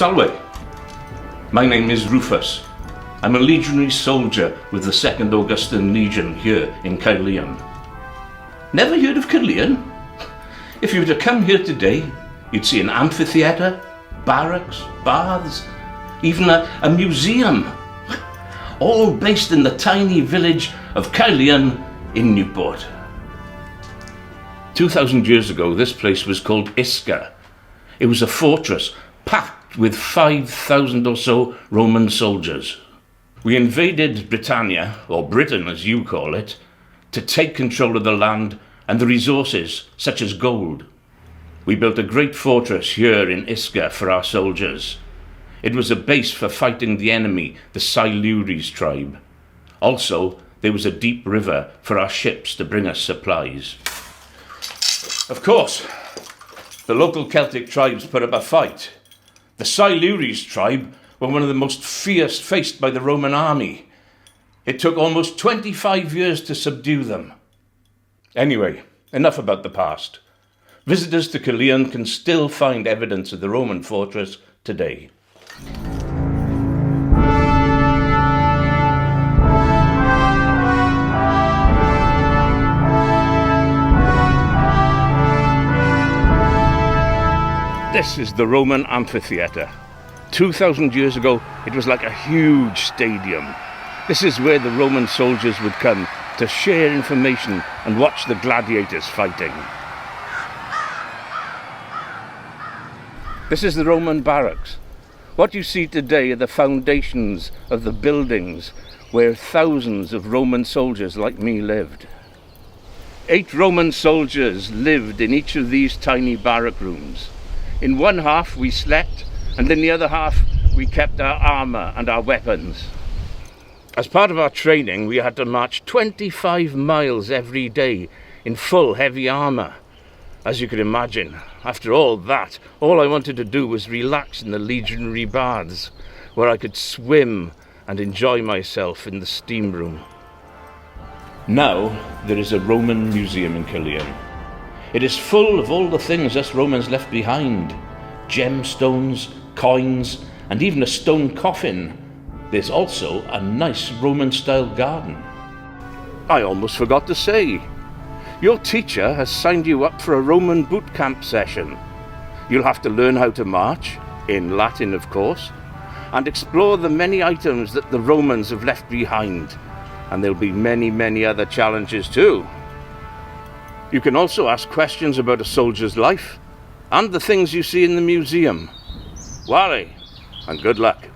Salve. My name is Rufus. I'm a legionary soldier with the 2nd Augustan Legion here in Caerleon. Never heard of Caerleon? If you were to come here today, you'd see an amphitheatre, barracks, baths, even a museum, all based in the tiny village of Caerleon in Newport. 2,000 years ago, this place was called Isca. It was a fortress packed with 5,000 or so Roman soldiers. We invaded Britannia, or Britain as you call it, to take control of the land and the resources, such as gold. We built a great fortress here in Isca for our soldiers. It was a base for fighting the enemy, the Silures tribe. Also, there was a deep river for our ships to bring us supplies. Of course, the local Celtic tribes put up a fight. The Silures tribe were one of the most fierce faced by the Roman army. It took almost 25 years to subdue them. Anyway, enough about the past. Visitors to Caerleon can still find evidence of the Roman fortress today. This is the Roman amphitheatre. 2,000 years ago, it was like a huge stadium. This is where the Roman soldiers would come to share information and watch the gladiators fighting. This is the Roman barracks. What you see today are the foundations of the buildings where thousands of Roman soldiers like me lived. 8 Roman soldiers lived in each of these tiny barrack rooms. In one half we slept, and in the other half we kept our armour and our weapons. As part of our training, we had to march 25 miles every day in full heavy armour. As you can imagine, after all that, all I wanted to do was relax in the legionary baths, where I could swim and enjoy myself in the steam room. Now there is a Roman museum in Caerleon. It is full of all the things us Romans left behind. Gemstones, coins, and even a stone coffin. There's also a nice Roman-style garden. I almost forgot to say, your teacher has signed you up for a Roman bootcamp session. You'll have to learn how to march, in Latin of course, and explore the many items that the Romans have left behind. And there'll be many other challenges too. You can also ask questions about a soldier's life and the things you see in the museum. Wally, and good luck.